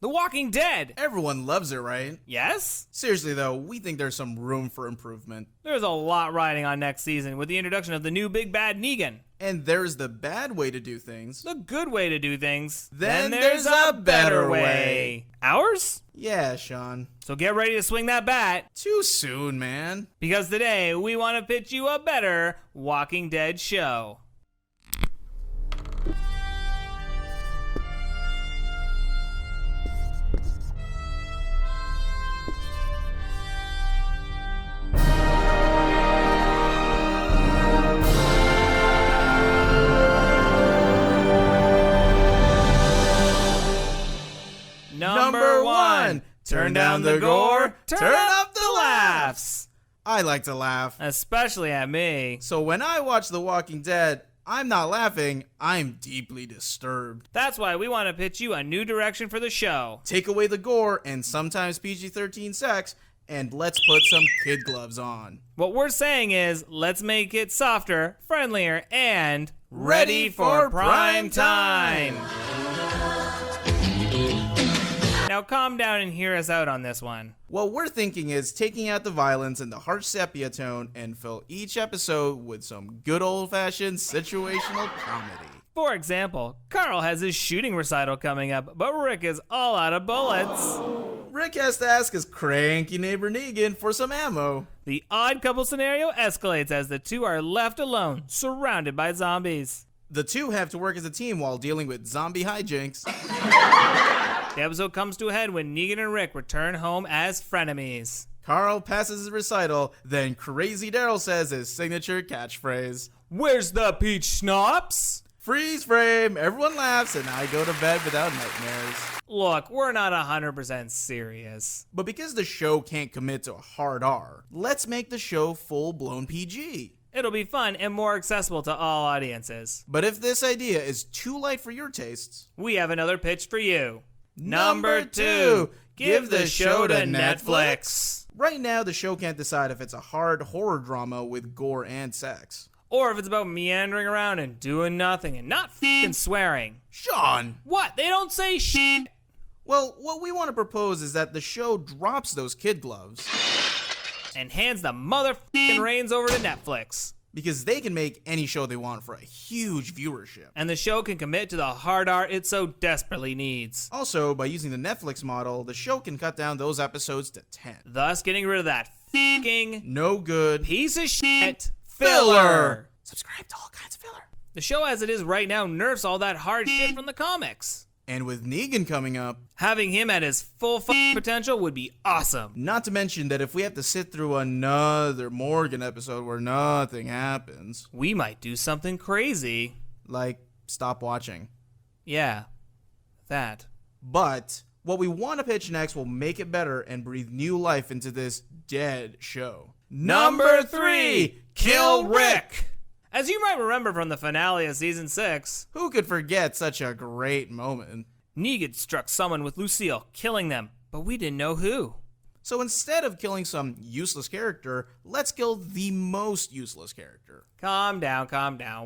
The Walking Dead. Everyone loves it, right? Yes? Seriously though, we think there's some room for improvement. There's a lot riding on next season with the introduction of the new big bad Negan. And there's the bad way to do things. The good way to do things. Then there's a better way. Ours? Yeah, Shawn. So get ready to swing that bat. Too soon, man. Because today we want to pitch you a better Walking Dead show. Number one, turn down the gore, turn up the laughs. I like to laugh. Especially at me. So when I watch The Walking Dead, I'm not laughing, I'm deeply disturbed. That's why we want to pitch you a new direction for the show. Take away the gore and sometimes PG-13 sex, and let's put some kid gloves on. What we're saying is, let's make it softer, friendlier, and ready for prime time. Now calm down and hear us out on this one. What we're thinking is taking out the violence and the harsh sepia tone and fill each episode with some good old-fashioned situational comedy. For example, Carl has his shooting recital coming up, but Rick is all out of bullets. Rick has to ask his cranky neighbor Negan for some ammo. The odd couple scenario escalates as the two are left alone, surrounded by zombies. The two have to work as a team while dealing with zombie hijinks. The episode comes to a head when Negan and Rick return home as frenemies. Carl passes his recital, then Crazy Daryl says his signature catchphrase. Where's the peach schnapps? Freeze frame, everyone laughs, and I go to bed without nightmares. Look, we're not 100% serious. But because the show can't commit to a hard R, let's make the show full-blown PG. It'll be fun and more accessible to all audiences. But if this idea is too light for your tastes, we have another pitch for you. Number two, give the show to Netflix. Right now, the show can't decide if it's a hard horror drama with gore and sex. Or if it's about meandering around and doing nothing and not f***ing swearing. Shawn! What? They don't say shit. Well, what we want to propose is that the show drops those kid gloves and hands the mother-f***ing reins over to Netflix. Because they can make any show they want for a huge viewership. And the show can commit to the hard R it so desperately needs. Also, by using the Netflix model, the show can cut down those episodes to 10. Thus getting rid of that f***ing no good piece of shit filler. Subscribe to All Kinds of Filler. The show as it is right now nerfs all that hard shit from the comics. And with Negan coming up, having him at his full potential would be awesome. Not to mention that if we have to sit through another Morgan episode where nothing happens, we might do something crazy. Like, stop watching. Yeah, that. But what we want to pitch next will make it better and breathe new life into this dead show. Number three, kill Rick. As you might remember from the finale of Season 6, who could forget such a great moment? Negan struck someone with Lucille, killing them, but we didn't know who. So instead of killing some useless character, let's kill the most useless character. Calm down.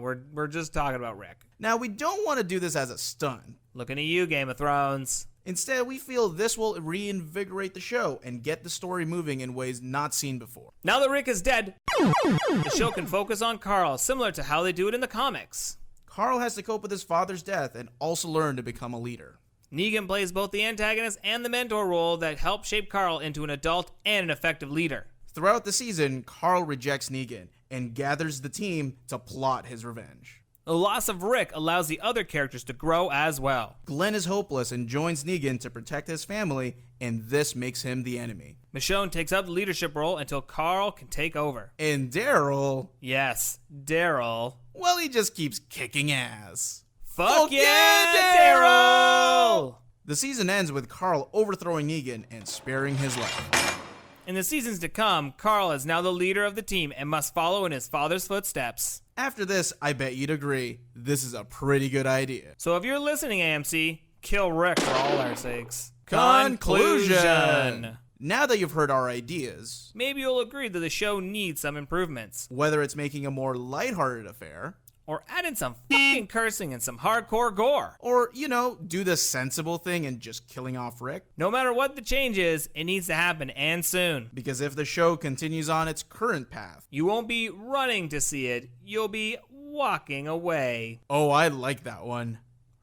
We're just talking about Rick. Now, we don't want to do this as a stunt. Looking at you, Game of Thrones. Instead, we feel this will reinvigorate the show and get the story moving in ways not seen before. Now that Rick is dead, the show can focus on Carl, similar to how they do it in the comics. Carl has to cope with his father's death and also learn to become a leader. Negan plays both the antagonist and the mentor role that help shape Carl into an adult and an effective leader. Throughout the season, Carl rejects Negan and gathers the team to plot his revenge. The loss of Rick allows the other characters to grow as well. Glenn is hopeless and joins Negan to protect his family, and this makes him the enemy. Michonne takes up the leadership role until Carl can take over. And Daryl... Yes, Daryl. Well, he just keeps kicking ass. Fuck yeah, Daryl! The season ends with Carl overthrowing Negan and sparing his life. In the seasons to come, Carl is now the leader of the team and must follow in his father's footsteps. After this, I bet you'd agree, this is a pretty good idea. So if you're listening, AMC, kill Rick for all our sakes. Conclusion! Now that you've heard our ideas, maybe you'll agree that the show needs some improvements. Whether it's making a more lighthearted affair, Or add in some fucking cursing and some hardcore gore. Or, do the sensible thing and just killing off Rick. No matter what the change is, it needs to happen and soon. Because if the show continues on its current path, You won't be running to see it, you'll be walking away. oh, I like that one.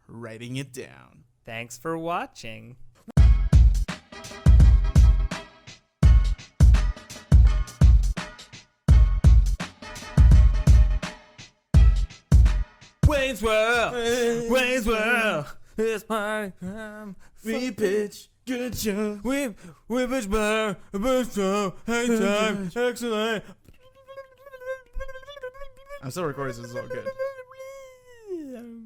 Writing it down. Thanks for watching. Wayne's World, Wayne's World, it's party time. We pitch, good show. We pitch better, best show, hang time, excellent. I'm still recording, so this is all good.